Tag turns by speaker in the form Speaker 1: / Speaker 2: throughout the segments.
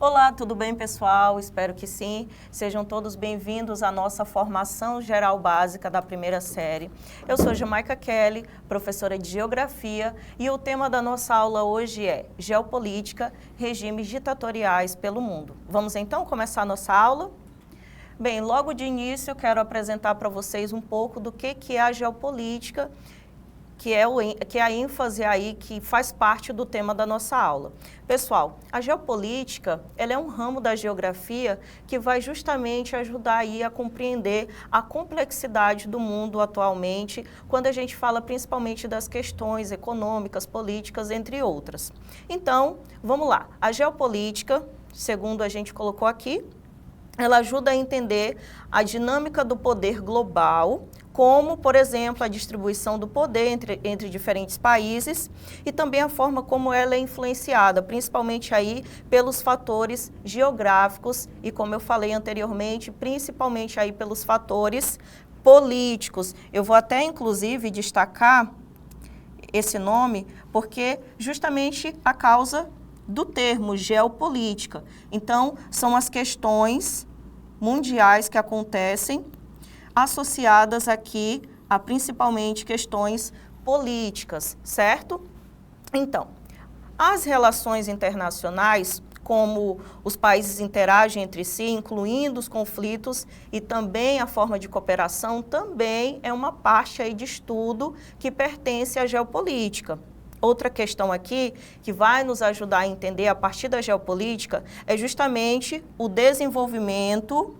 Speaker 1: Olá, tudo bem, pessoal? Espero que sim. Sejam todos bem-vindos à nossa formação geral básica da primeira série. Eu sou Jamaica Kelly, professora de Geografia, e o tema da nossa aula hoje é Geopolítica, regimes ditatoriais pelo mundo. Vamos então começar a nossa aula? Bem, logo de início eu quero apresentar para vocês um pouco do que é a geopolítica, que é a ênfase aí que faz parte do tema da nossa aula. Pessoal, a geopolítica, ela é um ramo da geografia que vai justamente ajudar aí a compreender a complexidade do mundo atualmente, quando a gente fala principalmente das questões econômicas, políticas, entre outras. Então, vamos lá. A geopolítica, segundo a gente colocou aqui, ela ajuda a entender a dinâmica do poder global, como, por exemplo, a distribuição do poder entre diferentes países e também a forma como ela é influenciada, principalmente aí pelos fatores geográficos e, como eu falei anteriormente, principalmente aí pelos fatores políticos. Eu vou até, inclusive, destacar esse nome porque justamente a causa do termo geopolítica. Então, são as questões mundiais que acontecem associadas aqui a principalmente questões políticas, certo? Então, as relações internacionais, como os países interagem entre si, incluindo os conflitos e também a forma de cooperação, também é uma parte aí de estudo que pertence à geopolítica. Outra questão aqui que vai nos ajudar a entender a partir da geopolítica é justamente o desenvolvimento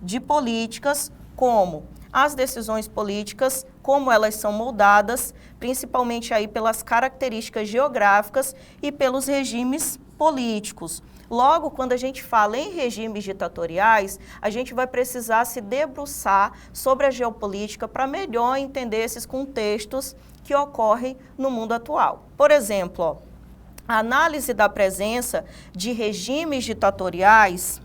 Speaker 1: de políticas como as decisões políticas, como elas são moldadas, principalmente aí pelas características geográficas e pelos regimes políticos. Logo, quando a gente fala em regimes ditatoriais, a gente vai precisar se debruçar sobre a geopolítica para melhor entender esses contextos que ocorrem no mundo atual. Por exemplo, a análise da presença de regimes ditatoriais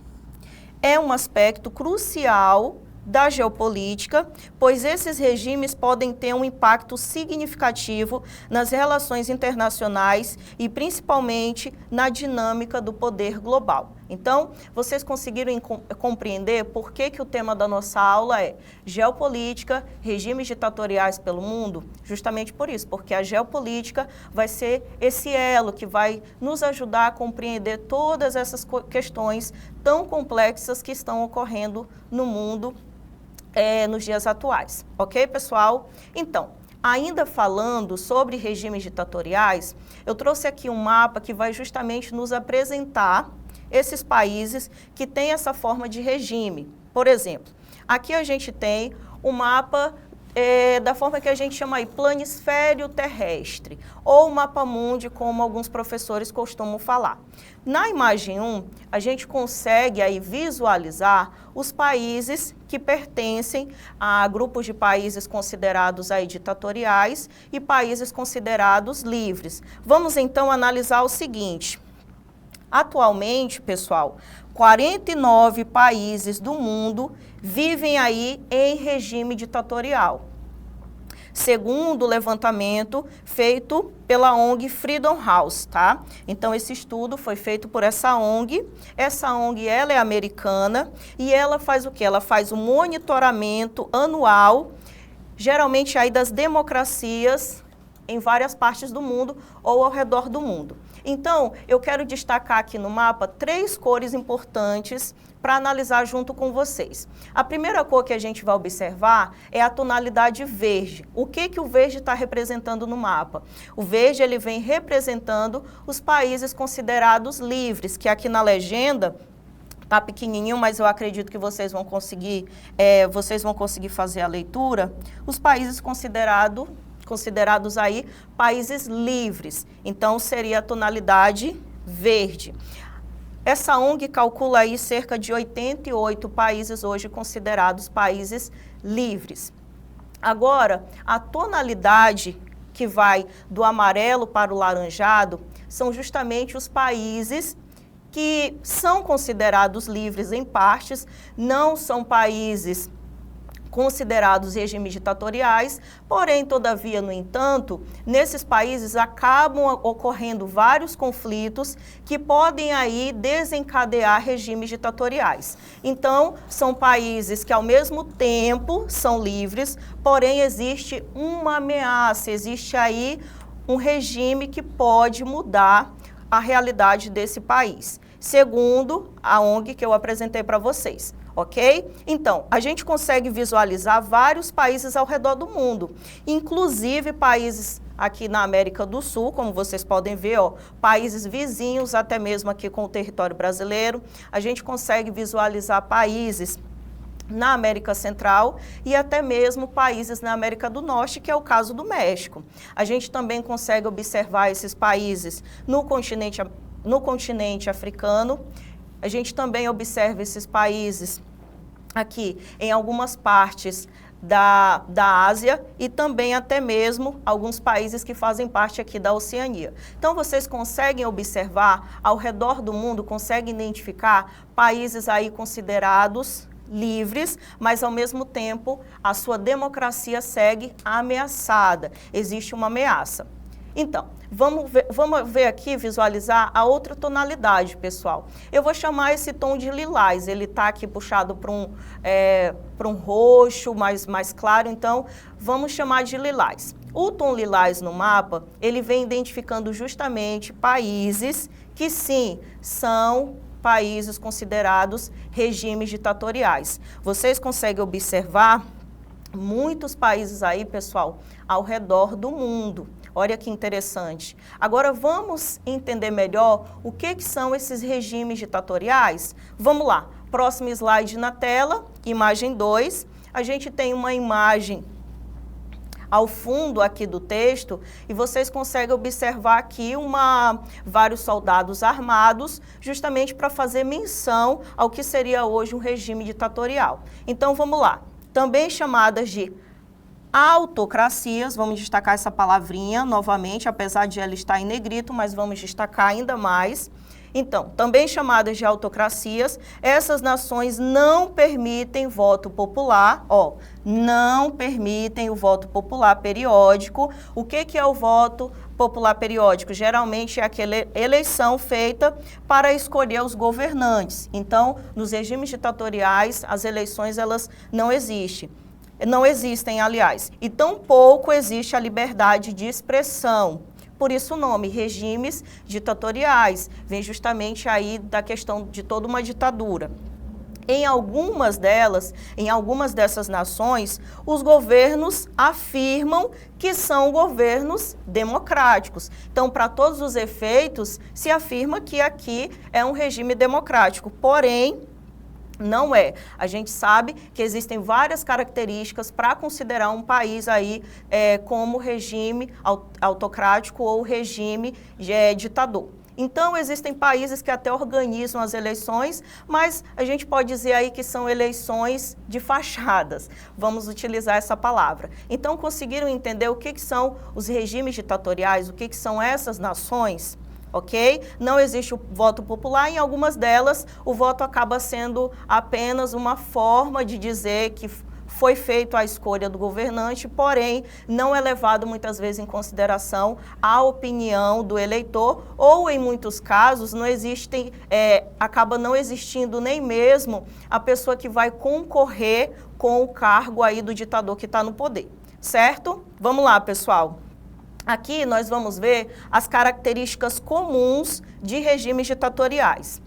Speaker 1: é um aspecto crucial da geopolítica, pois esses regimes podem ter um impacto significativo nas relações internacionais e principalmente na dinâmica do poder global. Então, vocês conseguiram compreender por que o tema da nossa aula é geopolítica, regimes ditatoriais pelo mundo? Justamente por isso, porque a geopolítica vai ser esse elo que vai nos ajudar a compreender todas essas questões tão complexas que estão ocorrendo no mundo nos dias atuais, ok, pessoal? Então, ainda falando sobre regimes ditatoriais, eu trouxe aqui um mapa que vai justamente nos apresentar esses países que têm essa forma de regime. Por exemplo, aqui a gente tem o mapa da forma que a gente chama aí planisfério terrestre, ou mapa mundi, como alguns professores costumam falar. Na imagem 1, a gente consegue aí visualizar os países que pertencem a grupos de países considerados aí ditatoriais e países considerados livres. Vamos então analisar o seguinte. Atualmente, pessoal, 49 países do mundo vivem aí em regime ditatorial, segundo o levantamento feito pela ONG Freedom House, tá? Então, esse estudo foi feito por essa ONG. Essa ONG, ela é americana e ela faz o quê? Ela faz um monitoramento anual, geralmente aí das democracias em várias partes do mundo ou ao redor do mundo. Então, eu quero destacar aqui no mapa 3 cores importantes para analisar junto com vocês. A primeira cor que a gente vai observar é a tonalidade verde. O que o verde está representando no mapa? O verde ele vem representando os países considerados livres, que aqui na legenda está pequenininho, mas eu acredito que vocês vão conseguir fazer a leitura. Os países considerados aí países livres. Então, seria a tonalidade verde. Essa ONG calcula aí cerca de 88 países hoje considerados países livres. Agora, a tonalidade que vai do amarelo para o laranjado são justamente os países que são considerados livres em partes, não são países considerados regimes ditatoriais, porém, todavia, no entanto, nesses países acabam ocorrendo vários conflitos que podem aí desencadear regimes ditatoriais. Então, são países que ao mesmo tempo são livres, porém existe uma ameaça, existe aí um regime que pode mudar a realidade desse país, segundo a ONG que eu apresentei para vocês. Ok? Então, a gente consegue visualizar vários países ao redor do mundo, inclusive países aqui na América do Sul, como vocês podem ver, ó, países vizinhos, até mesmo aqui com o território brasileiro. A gente consegue visualizar países na América Central e até mesmo países na América do Norte, que é o caso do México. A gente também consegue observar esses países no continente africano. A gente também observa esses países aqui em algumas partes da Ásia e também até mesmo alguns países que fazem parte aqui da Oceania. Então, vocês conseguem observar ao redor do mundo, conseguem identificar países aí considerados livres, mas ao mesmo tempo a sua democracia segue ameaçada. Existe uma ameaça. Então, vamos ver aqui, visualizar a outra tonalidade, pessoal. Eu vou chamar esse tom de lilás, ele está aqui puxado para um roxo mais claro, então vamos chamar de lilás. O tom lilás no mapa, ele vem identificando justamente países que sim, são países considerados regimes ditatoriais. Vocês conseguem observar muitos países aí, pessoal, ao redor do mundo. Olha que interessante. Agora vamos entender melhor o que são esses regimes ditatoriais? Vamos lá, próximo slide na tela, imagem 2. A gente tem uma imagem ao fundo aqui do texto e vocês conseguem observar aqui vários soldados armados, justamente para fazer menção ao que seria hoje um regime ditatorial. Então vamos lá, também chamadas de autocracias, vamos destacar essa palavrinha novamente, apesar de ela estar em negrito, mas vamos destacar ainda mais. Então, também chamadas de autocracias, essas nações não permitem voto popular, não permitem o voto popular periódico. O que é o voto popular periódico? Geralmente é aquela eleição feita para escolher os governantes. Então, nos regimes ditatoriais, as eleições elas não existem. Aliás, e tampouco existe a liberdade de expressão. Por isso o nome, regimes ditatoriais, vem justamente aí da questão de toda uma ditadura. Em algumas dessas nações, os governos afirmam que são governos democráticos. Então, para todos os efeitos, se afirma que aqui é um regime democrático, porém, não é. A gente sabe que existem várias características para considerar um país aí como regime autocrático ou regime ditador. Então, existem países que até organizam as eleições, mas a gente pode dizer aí que são eleições de fachadas. Vamos utilizar essa palavra. Então, conseguiram entender o que são os regimes ditatoriais, o que são essas nações? Ok? Não existe o voto popular, em algumas delas o voto acaba sendo apenas uma forma de dizer que foi feita a escolha do governante, porém não é levado muitas vezes em consideração a opinião do eleitor, ou em muitos casos acaba não existindo nem mesmo a pessoa que vai concorrer com o cargo aí do ditador que está no poder, certo? Vamos lá, pessoal. Aqui nós vamos ver as características comuns de regimes ditatoriais.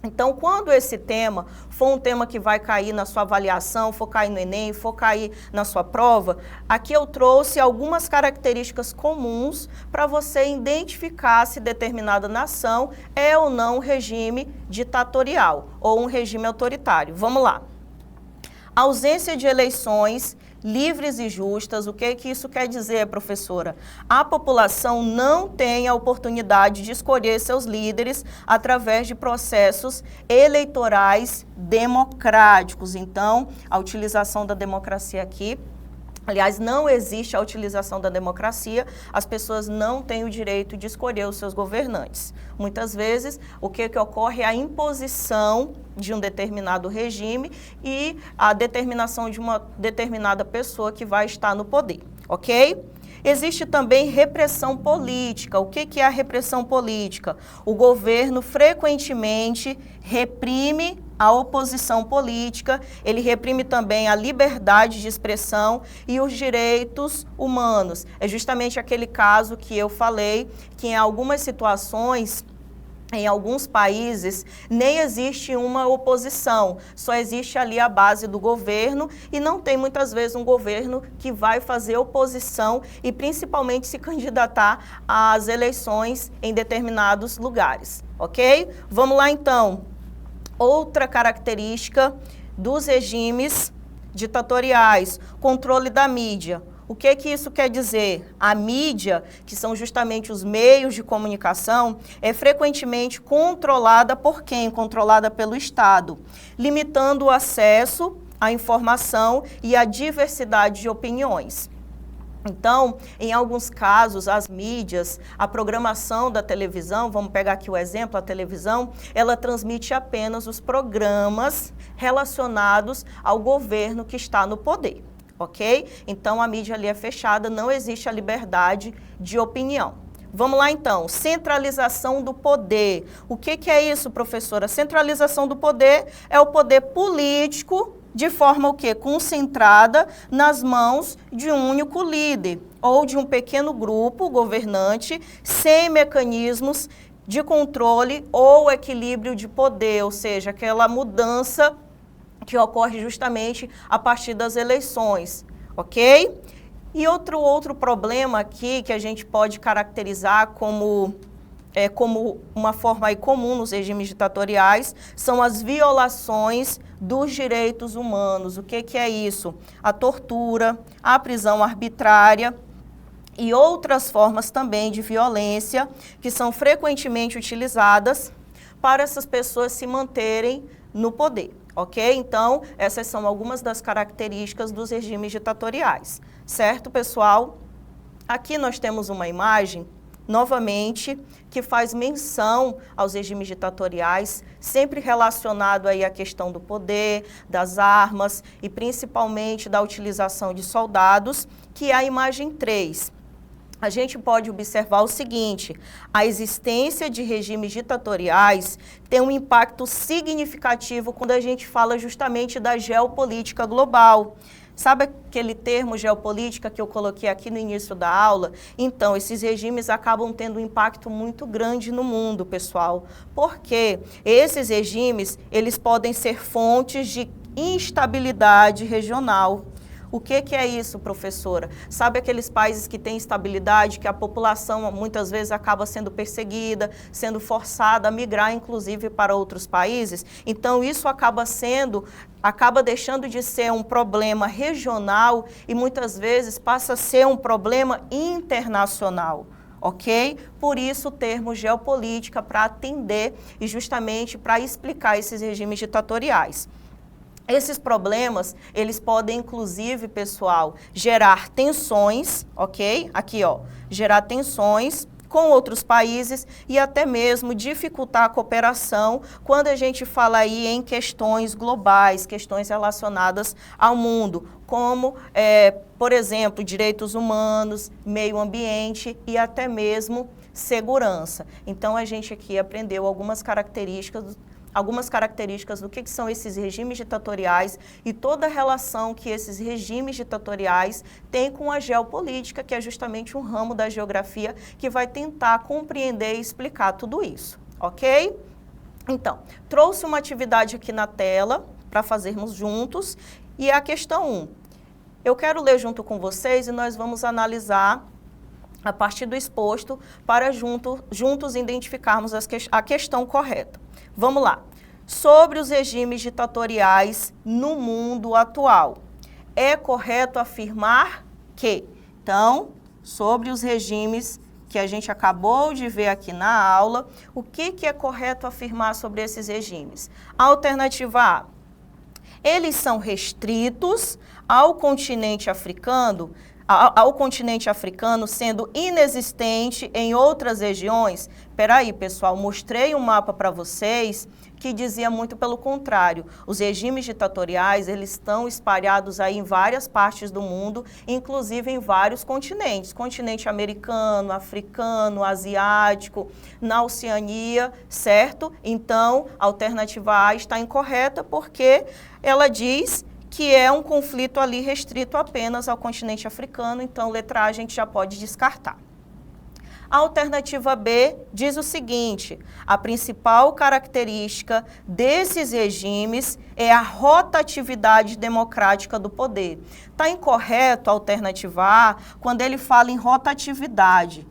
Speaker 1: Então, quando esse tema for um tema que vai cair na sua avaliação, for cair no Enem, for cair na sua prova, aqui eu trouxe algumas características comuns para você identificar se determinada nação é ou não um regime ditatorial ou um regime autoritário. Vamos lá. Ausência de eleições livres e justas. O que isso quer dizer, professora? A população não tem a oportunidade de escolher seus líderes através de processos eleitorais democráticos. Então, a utilização da democracia aqui Aliás, não existe a utilização da democracia, as pessoas não têm o direito de escolher os seus governantes. Muitas vezes, o que ocorre é a imposição de um determinado regime e a determinação de uma determinada pessoa que vai estar no poder, ok? Existe também repressão política. O que é a repressão política? O governo frequentemente reprime a oposição política, ele reprime também a liberdade de expressão e os direitos humanos. É justamente aquele caso que eu falei, que em algumas situações, em alguns países, nem existe uma oposição, só existe ali a base do governo e não tem muitas vezes um governo que vai fazer oposição e principalmente se candidatar às eleições em determinados lugares, ok? Vamos lá então. Outra característica dos regimes ditatoriais, controle da mídia. O que isso quer dizer? A mídia, que são justamente os meios de comunicação, é frequentemente controlada por quem? Controlada pelo Estado, limitando o acesso à informação e à diversidade de opiniões. Então, em alguns casos, as mídias, a programação da televisão, vamos pegar aqui o exemplo, a televisão, ela transmite apenas os programas relacionados ao governo que está no poder. Ok? Então, a mídia ali é fechada, não existe a liberdade de opinião. Vamos lá, então. Centralização do poder. O que é isso, professora? Centralização do poder é o poder político de forma o quê? Concentrada nas mãos de um único líder ou de um pequeno grupo governante sem mecanismos de controle ou equilíbrio de poder, ou seja, aquela mudança que ocorre justamente a partir das eleições, ok? E outro problema aqui que a gente pode caracterizar como uma forma aí comum nos regimes ditatoriais são as violações dos direitos humanos. O que é isso? A tortura, a prisão arbitrária e outras formas também de violência que são frequentemente utilizadas para essas pessoas se manterem no poder. Ok? Então, essas são algumas das características dos regimes ditatoriais. Certo, pessoal? Aqui nós temos uma imagem, novamente, que faz menção aos regimes ditatoriais, sempre relacionado aí à questão do poder, das armas e principalmente da utilização de soldados, que é a imagem 3. A gente pode observar o seguinte: a existência de regimes ditatoriais tem um impacto significativo quando a gente fala justamente da geopolítica global. Sabe aquele termo geopolítica que eu coloquei aqui no início da aula? Então, esses regimes acabam tendo um impacto muito grande no mundo, pessoal. Porque esses regimes, eles podem ser fontes de instabilidade regional. O que é isso, professora? Sabe aqueles países que têm instabilidade, que a população muitas vezes acaba sendo perseguida, sendo forçada a migrar, inclusive, para outros países? Então, isso acaba deixando de ser um problema regional e muitas vezes passa a ser um problema internacional. Ok? Por isso o termo geopolítica para atender e justamente para explicar esses regimes ditatoriais. Esses problemas, eles podem, inclusive, pessoal, gerar tensões, ok? Aqui, ó, gerar tensões com outros países e até mesmo dificultar a cooperação quando a gente fala aí em questões globais, questões relacionadas ao mundo, como, por exemplo, direitos humanos, meio ambiente e até mesmo segurança. Então, a gente aqui aprendeu algumas características do que são esses regimes ditatoriais e toda a relação que esses regimes ditatoriais têm com a geopolítica, que é justamente um ramo da geografia que vai tentar compreender e explicar tudo isso, ok? Então, trouxe uma atividade aqui na tela para fazermos juntos e a questão 1. Eu quero ler junto com vocês e nós vamos analisar a partir do exposto para juntos identificarmos a questão correta. Vamos lá. Sobre os regimes ditatoriais no mundo atual. É correto afirmar que, então, sobre os regimes que a gente acabou de ver aqui na aula, o que é correto afirmar sobre esses regimes? Alternativa A. Eles são restritos ao continente africano, sendo inexistente em outras regiões? Peraí, pessoal, mostrei um mapa para vocês que dizia muito pelo contrário. Os regimes ditatoriais, eles estão espalhados aí em várias partes do mundo, inclusive em vários continentes. Continente americano, africano, asiático, na Oceania, certo? Então, a alternativa A está incorreta porque ela diz que é um conflito ali restrito apenas ao continente africano, então letra A a gente já pode descartar. A alternativa B diz o seguinte: a principal característica desses regimes é a rotatividade democrática do poder. Está incorreto a alternativa A quando ele fala em rotatividade.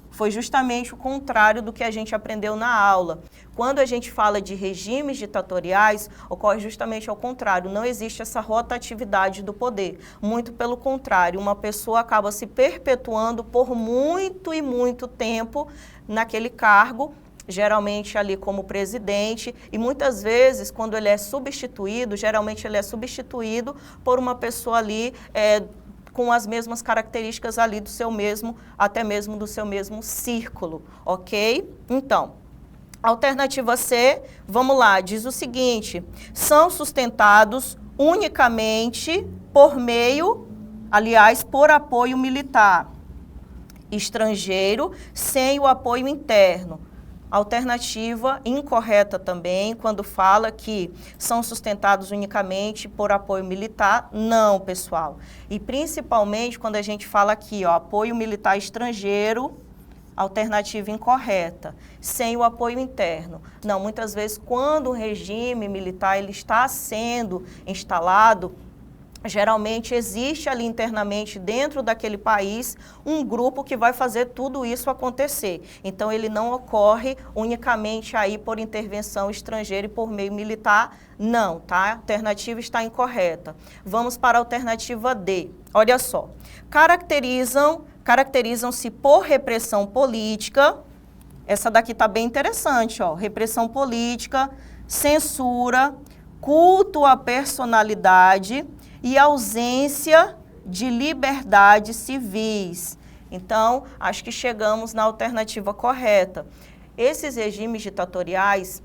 Speaker 1: Foi justamente o contrário do que a gente aprendeu na aula. Quando a gente fala de regimes ditatoriais, ocorre justamente ao contrário, não existe essa rotatividade do poder. Muito pelo contrário, uma pessoa acaba se perpetuando por muito e muito tempo naquele cargo, geralmente ali como presidente, e muitas vezes, quando ele é substituído, geralmente ele é substituído por uma pessoa ali com as mesmas características ali do seu mesmo, até mesmo do seu mesmo círculo, ok? Então, alternativa C, vamos lá, diz o seguinte: são sustentados unicamente por meio, aliás, por apoio militar estrangeiro, sem o apoio interno. Alternativa incorreta também, quando fala que são sustentados unicamente por apoio militar. Não, pessoal. E principalmente quando a gente fala aqui, ó, apoio militar estrangeiro, alternativa incorreta, sem o apoio interno. Não, muitas vezes quando o regime militar ele está sendo instalado, geralmente existe ali internamente dentro daquele país um grupo que vai fazer tudo isso acontecer. Então ele não ocorre unicamente aí por intervenção estrangeira e por meio militar, não, tá? A alternativa está incorreta. Vamos para a alternativa D. Olha só, caracterizam-se por repressão política. Essa daqui está bem interessante, ó. Repressão política, censura, culto à personalidade e ausência de liberdades civis. Então, acho que chegamos na alternativa correta. Esses regimes ditatoriais,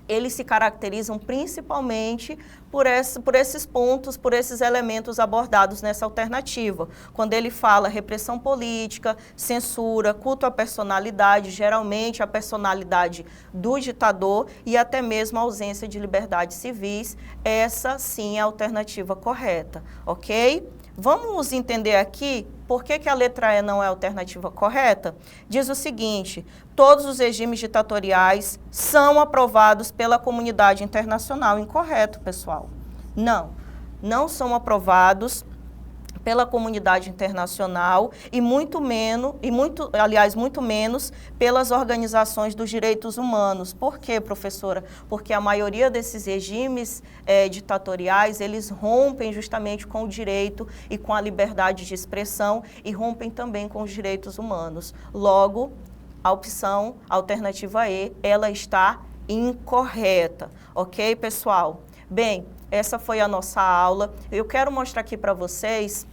Speaker 1: eles se caracterizam principalmente por esses pontos, por esses elementos abordados nessa alternativa. Quando ele fala repressão política, censura, culto à personalidade, geralmente a personalidade do ditador e até mesmo a ausência de liberdades civis, essa sim é a alternativa correta, ok? Vamos entender aqui por que a letra E não é a alternativa correta? Diz o seguinte: todos os regimes ditatoriais são aprovados pela comunidade internacional. Incorreto, pessoal. Não são aprovados pela comunidade internacional e muito menos pelas organizações dos direitos humanos. Por quê, professora? Porque a maioria desses regimes ditatoriais, eles rompem justamente com o direito e com a liberdade de expressão e rompem também com os direitos humanos. Logo, a opção, a alternativa E, ela está incorreta. Ok, pessoal? Bem, essa foi a nossa aula. Eu quero mostrar aqui para vocês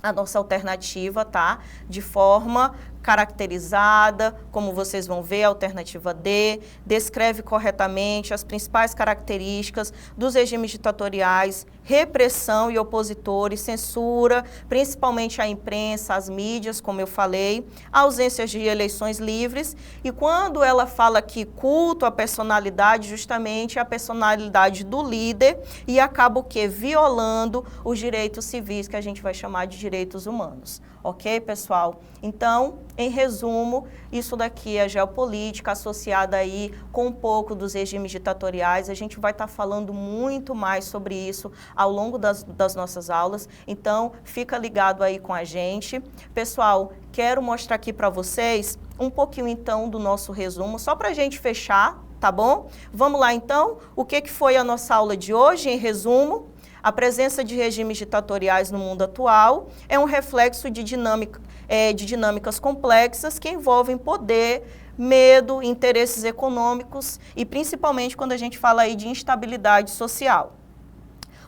Speaker 1: a nossa alternativa, tá? De forma caracterizada, como vocês vão ver, a alternativa D, descreve corretamente as principais características dos regimes ditatoriais, repressão e opositores, censura, principalmente a imprensa, as mídias, como eu falei, ausência de eleições livres, e quando ela fala aqui culto à personalidade, justamente a personalidade do líder, e acaba o quê? Violando os direitos civis, que a gente vai chamar de direitos humanos. Ok, pessoal? Então, em resumo, isso daqui é geopolítica associada aí com um pouco dos regimes ditatoriais. A gente vai estar falando muito mais sobre isso ao longo das nossas aulas. Então, fica ligado aí com a gente. Pessoal, quero mostrar aqui para vocês um pouquinho então do nosso resumo, só para a gente fechar, tá bom? Vamos lá então, o que foi a nossa aula de hoje em resumo? A presença de regimes ditatoriais no mundo atual é um reflexo de dinâmicas complexas que envolvem poder, medo, interesses econômicos e principalmente quando a gente fala aí de instabilidade social.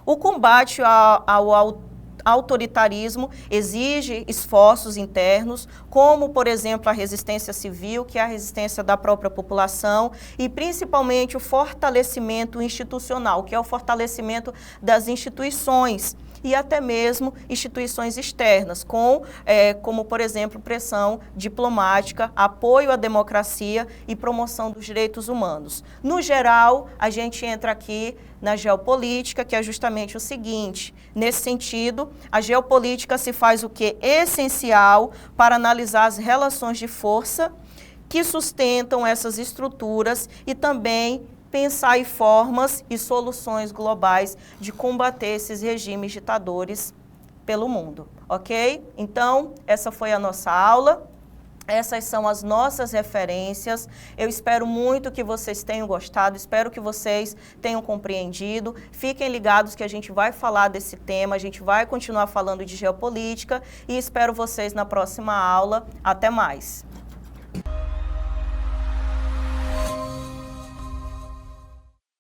Speaker 1: O combate ao autoritarismo exige esforços internos, como, por exemplo, a resistência civil, que é a resistência da própria população, e principalmente o fortalecimento institucional, que é o fortalecimento das instituições, e até mesmo instituições externas, como, por exemplo, pressão diplomática, apoio à democracia e promoção dos direitos humanos. No geral, a gente entra aqui na geopolítica, que é justamente o seguinte: nesse sentido, a geopolítica se faz o que? Essencial para analisar as relações de força que sustentam essas estruturas e também pensar em formas e soluções globais de combater esses regimes ditadores pelo mundo, ok? Então, essa foi a nossa aula. Essas são as nossas referências. Eu espero muito que vocês tenham gostado, espero que vocês tenham compreendido. Fiquem ligados que a gente vai falar desse tema, a gente vai continuar falando de geopolítica e espero vocês na próxima aula. Até mais!